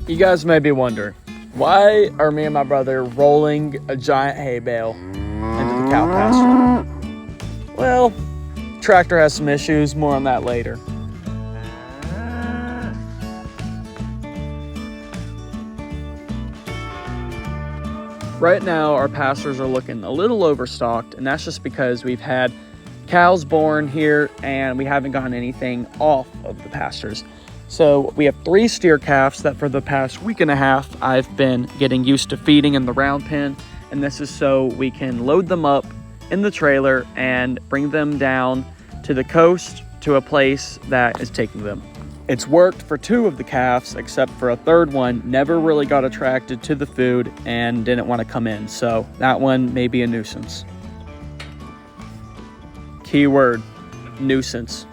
You guys may be wondering, why are me and my brother rolling a giant hay bale into the cow pasture? Well, tractor has some issues, more on that later. Right now, our pastures are looking a little overstocked, and that's just because we've had cows born here and we haven't gotten anything off of the pastures. So we have 3 steer calves that for the past week and a half, I've been getting used to feeding in the round pen. And this is so we can load them up in the trailer and bring them down to the coast to a place that is taking them. It's worked for 2 of the calves, except for a 3rd one never really got attracted to the food and didn't want to come in. So that one may be a nuisance. Keyword, nuisance.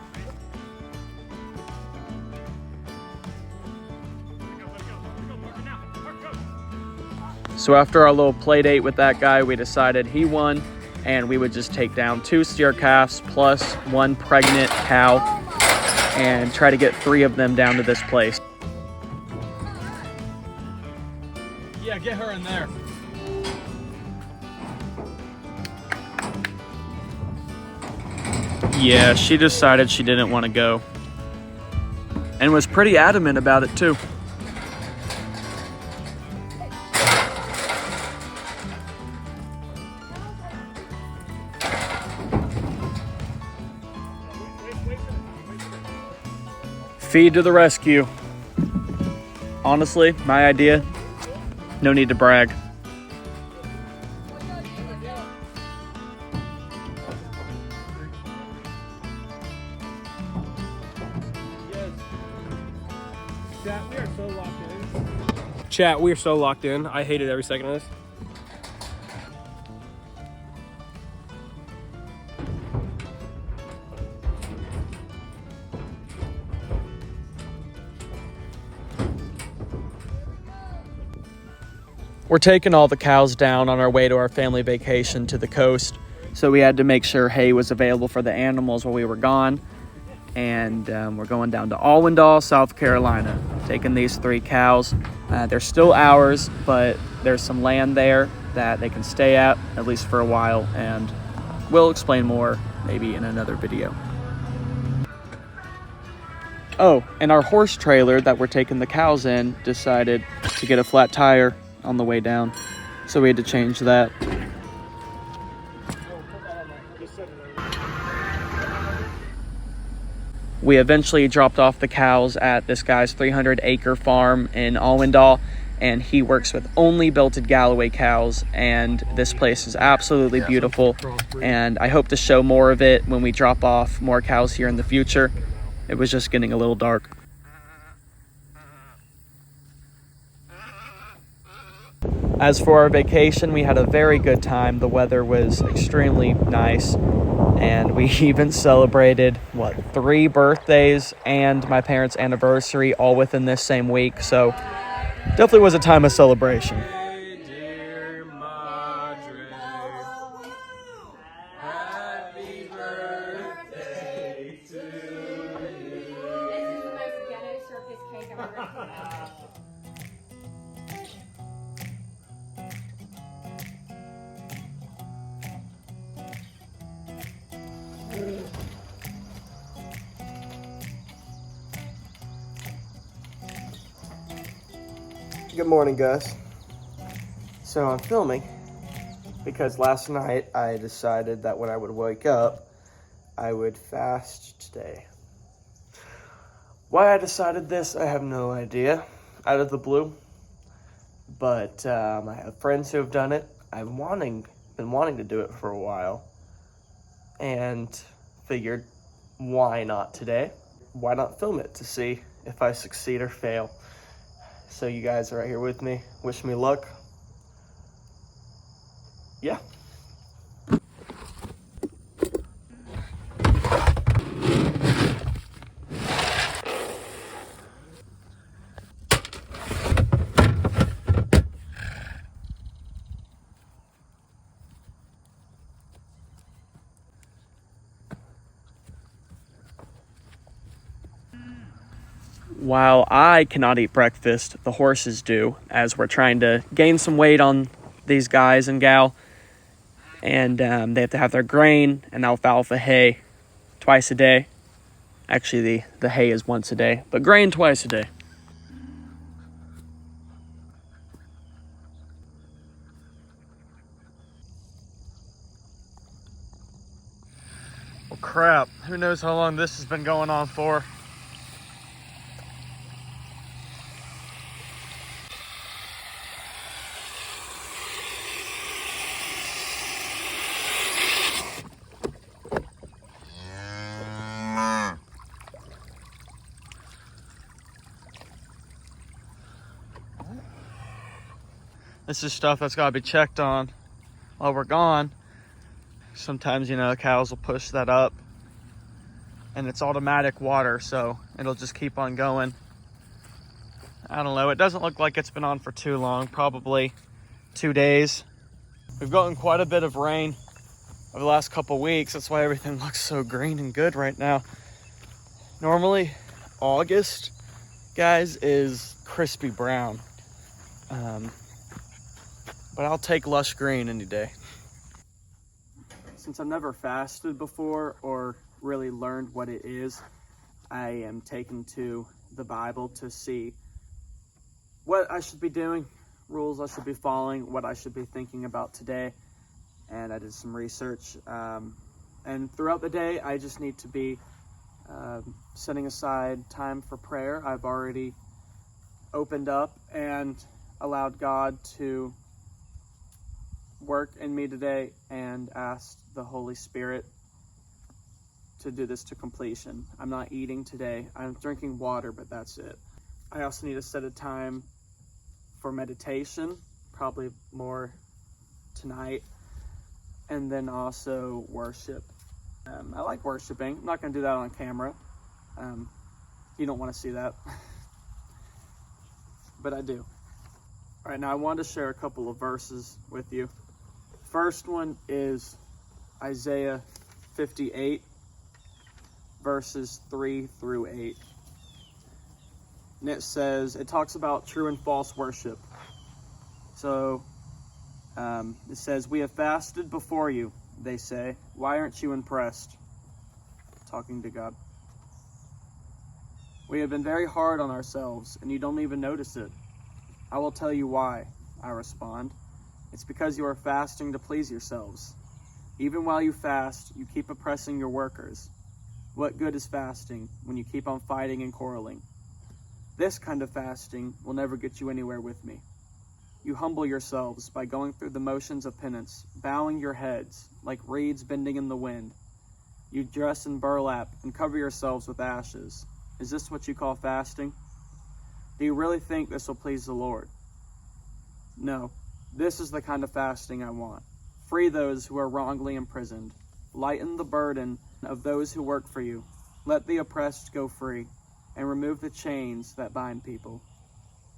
So after our little play date with that guy, we decided he won and we would just take down 2 steer calves plus 1 pregnant cow and try to get 3 of them down to this place. Yeah, get her in there. Yeah, she decided she didn't want to go and was pretty adamant about it too. Feed to the rescue. Honestly, my idea, no need to brag. Chat, we are so locked in. Chat, we are so locked in. I hated every second of this. We're taking all the cows down on our way to our family vacation to the coast. So we had to make sure hay was available for the animals while we were gone. And we're going down to Allendale, South Carolina, taking these 3 cows. They're still ours, but there's some land there that they can stay at least for a while. And we'll explain more maybe in another video. Oh, and our horse trailer that we're taking the cows in decided to get a flat tire on the way down, so we had to change that. We eventually dropped off the cows at this guy's 300-acre farm in Allendale, and he works with only belted Galloway cows, and this place is absolutely beautiful, and I hope to show more of it when we drop off more cows here in the future. It was just getting a little dark. As for our vacation, we had a very good time. The weather was extremely nice, and we even celebrated, 3 birthdays and my parents' anniversary all within this same week. So definitely was a time of celebration. Good morning, Gus. So I'm filming because last night I decided that when I would wake up, I would fast today. Why I decided this, I have no idea, out of the blue. But I have friends who have done it. I've been wanting to do it for a while, and figured, why not today? Why not film it to see if I succeed or fail? So you guys are right here with me. Wish me luck. Yeah. while I cannot eat breakfast, the horses do, as we're trying to gain some weight on these guys and gal. And they have to have their grain and alfalfa hay twice a day. Actually, the hay is once a day, but grain twice a day. Well, crap. Who knows how long this has been going on for? This is stuff that's got to be checked on while we're gone. Sometimes, cows will push that up and it's automatic water, so it'll just keep on going. I don't know. It doesn't look like it's been on for too long, probably 2 days. We've gotten quite a bit of rain over the last couple weeks. That's why everything looks so green and good right now. Normally, August, guys, is crispy brown. But I'll take lush green any day. Since I've never fasted before or really learned what it is, I am taken to the Bible to see what I should be doing, rules I should be following, what I should be thinking about today. And I did some research. And throughout the day, I just need to be setting aside time for prayer. I've already opened up and allowed God to work in me today and asked the Holy Spirit to do this to completion. I'm not eating today. I'm drinking water, but that's it. I also need to set a time for meditation, probably more tonight, and then also worship. I like worshiping. I'm not going to do that on camera. You don't want to see that. But I do. All right, now I wanted to share a couple of verses with you. First one is Isaiah 58, verses 3 through 8. And it talks about true and false worship. So it says, "We have fasted before you," they say. "Why aren't you impressed?" Talking to God. "We have been very hard on ourselves, and you don't even notice it." "I will tell you why," I respond. "It's because you are fasting to please yourselves. Even while you fast, you keep oppressing your workers. What good is fasting when you keep on fighting and quarreling? This kind of fasting will never get you anywhere with me. You humble yourselves by going through the motions of penance, bowing your heads like reeds bending in the wind. You dress in burlap and cover yourselves with ashes. Is this what you call fasting? Do you really think this will please the Lord? No. This is the kind of fasting I want. Free those who are wrongly imprisoned. Lighten the burden of those who work for you. Let the oppressed go free, and remove the chains that bind people.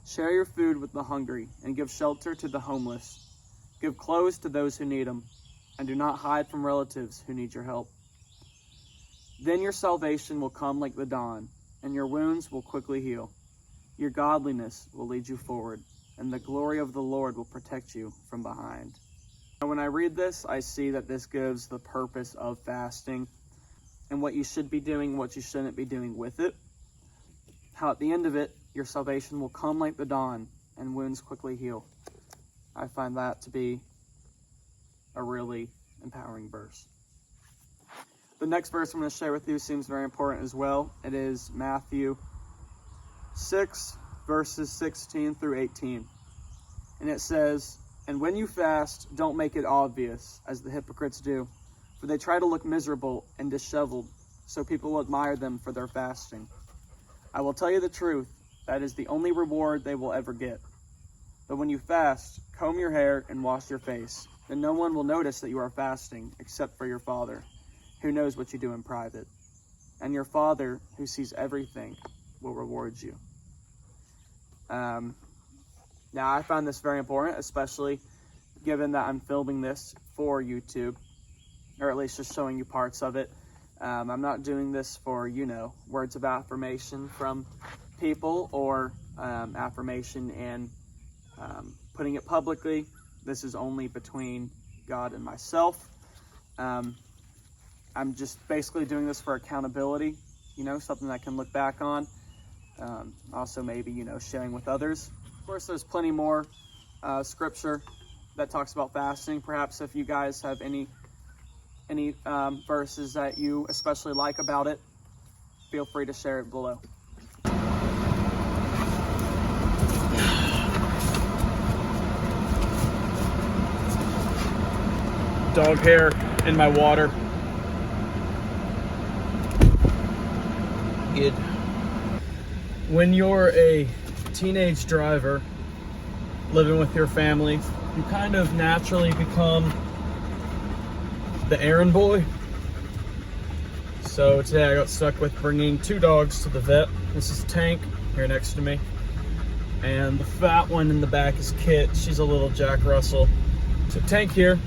Share your food with the hungry, and give shelter to the homeless. Give clothes to those who need them, and do not hide from relatives who need your help. Then your salvation will come like the dawn, and your wounds will quickly heal. Your godliness will lead you forward, and the glory of the Lord will protect you from behind." And when I read this, I see that this gives the purpose of fasting and what you should be doing, what you shouldn't be doing with it. How at the end of it, your salvation will come like the dawn, and wounds quickly heal. I find that to be a really empowering verse. The next verse I'm going to share with you seems very important as well. It is Matthew 6, verses 16 through 18. And it says, "And when you fast, don't make it obvious, as the hypocrites do, for they try to look miserable and disheveled, so people will admire them for their fasting. I will tell you the truth, that is the only reward they will ever get. But when you fast, comb your hair and wash your face. Then no one will notice that you are fasting, except for your Father, who knows what you do in private. And your Father, who sees everything, will reward you." Now, I find this very important, especially given that I'm filming this for YouTube, or at least just showing you parts of it. I'm not doing this for, words of affirmation from people or affirmation and putting it publicly. This is only between God and myself. I'm just basically doing this for accountability, something I can look back on. Also maybe, sharing with others. Of course, there's plenty more scripture that talks about fasting. Perhaps if you guys have any verses that you especially like about it, feel free to share it below. Dog hair in my water. Good. When you're a teenage driver living with your family, you kind of naturally become the errand boy. So today I got stuck with bringing 2 dogs to the vet. This is Tank here next to me, and the fat one in the back is Kit. She's a little Jack Russell. So Tank here,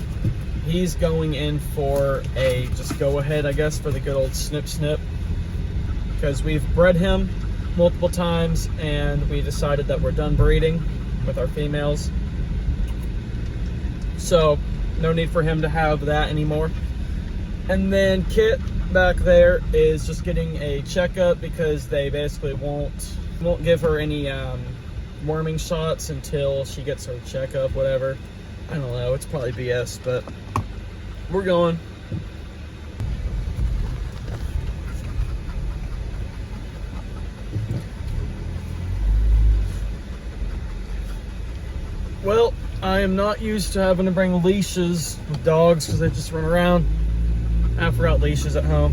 he's going in for a just go ahead, I guess, for the good old snip, because we've bred him multiple times and we decided that we're done breeding with our females. So no need for him to have that anymore. And then Kit back there is just getting a checkup because they basically won't give her any worming shots until she gets her checkup, whatever. I don't know, it's probably BS, but we're going. Well, I am not used to having to bring leashes with dogs because they just run around. I forgot leashes at home.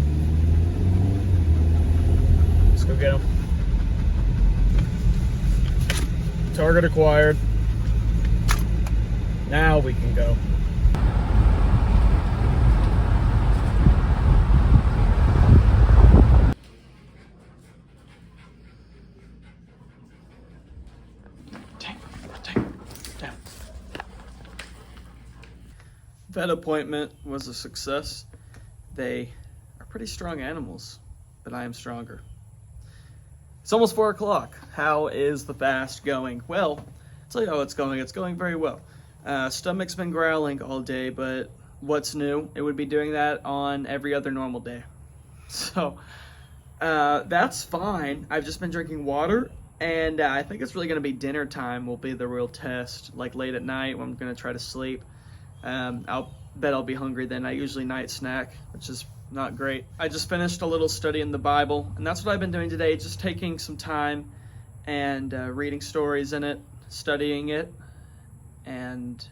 Let's go get them. Target acquired. Now we can go. Vet appointment was a success. They are pretty strong animals, but I am stronger. It's almost 4 o'clock. How is the fast going? Well, I'll tell you how it's going. It's going very well. Stomach's been growling all day, but what's new? It would be doing that on every other normal day. So that's fine. I've just been drinking water, and I think it's really going to be dinner time will be the real test, like late at night when I'm going to try to sleep. I'll bet I'll be hungry then. I usually night snack, which is not great. I just finished a little study in the Bible, and that's what I've been doing today, just taking some time and reading stories in it, studying it, and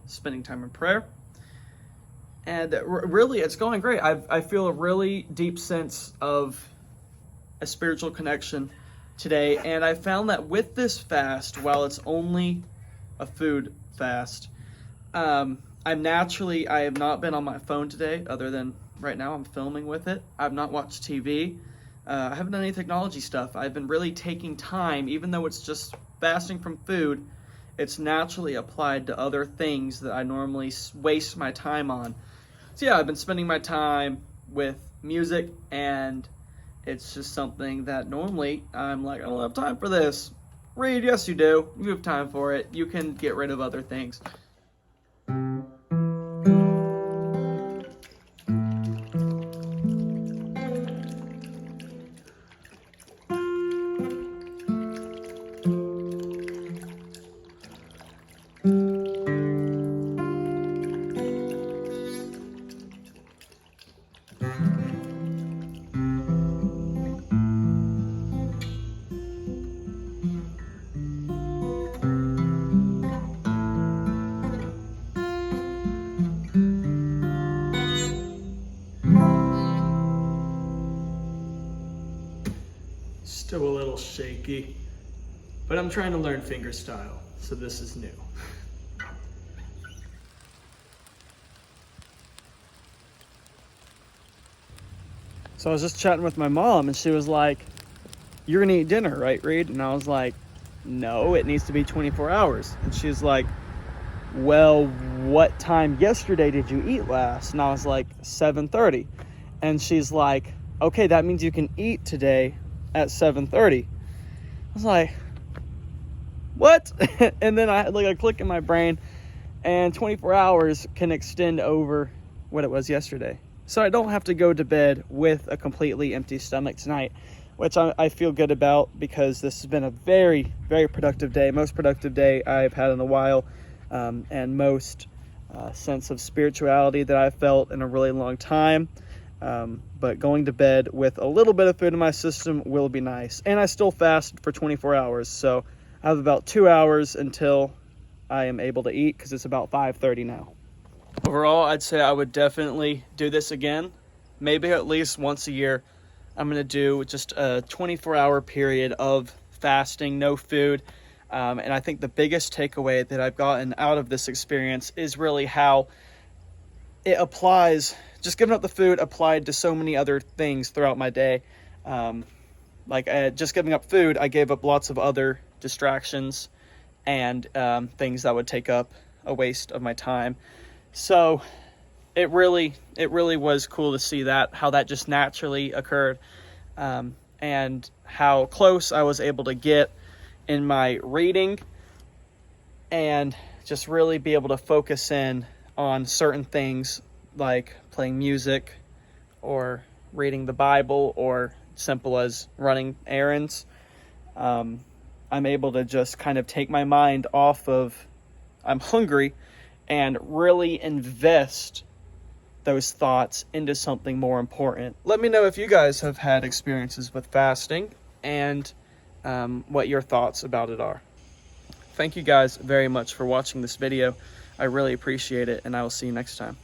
spending time in prayer. And really, it's going great. I feel a really deep sense of a spiritual connection today, and I found that with this fast, while it's only a food fast, I have not been on my phone today, other than right now I'm filming with it. I've not watched TV. I haven't done any technology stuff. I've been really taking time, even though it's just fasting from food, it's naturally applied to other things that I normally waste my time on. So yeah, I've been spending my time with music, and it's just something that normally I'm like, I don't have time for this. Read, yes you do. You have time for it. You can get rid of other things. Still a little shaky, but I'm trying to learn fingerstyle, so this is new. So I was just chatting with my mom, and she was like, "You're gonna eat dinner, right, Reed?" And I was like, "No, it needs to be 24 hours." And she was like, "Well, what time yesterday did you eat last?" And I was like, 7:30. And she's like, "Okay, that means you can eat today at 7:30. was like, what? And then I had like a click in my brain, and 24 hours can extend over what it was yesterday. So I don't have to go to bed with a completely empty stomach tonight, which I feel good about, because this has been a very, very productive day. Most productive day I've had in a while, and most sense of spirituality that I've felt in a really long time. But going to bed with a little bit of food in my system will be nice. And I still fasted for 24 hours, so I have about 2 hours until I am able to eat, because it's about 5:30 now. Overall, I'd say I would definitely do this again, maybe at least once a year. I'm going to do just a 24-hour period of fasting, no food. And I think the biggest takeaway that I've gotten out of this experience is really how it applies, just giving up the food applied to so many other things throughout my day. Just giving up food, I gave up lots of other distractions and things that would take up a waste of my time. So it really was cool to see that, how that just naturally occurred, and how close I was able to get in my reading, and just really be able to focus in on certain things like playing music or reading the Bible, or simple as running errands. I'm able to just kind of take my mind off of I'm hungry and really invest those thoughts into something more important. Let me know if you guys have had experiences with fasting, and what your thoughts about it are. Thank you guys very much for watching this video. I really appreciate it, and I will see you next time.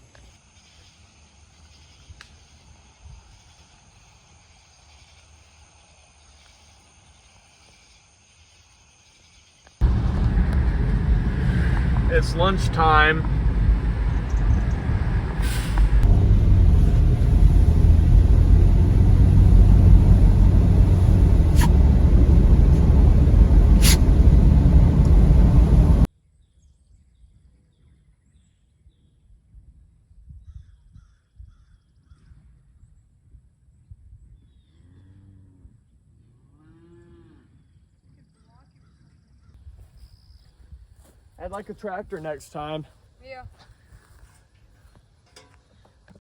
It's lunchtime. I'd like a tractor next time. Yeah.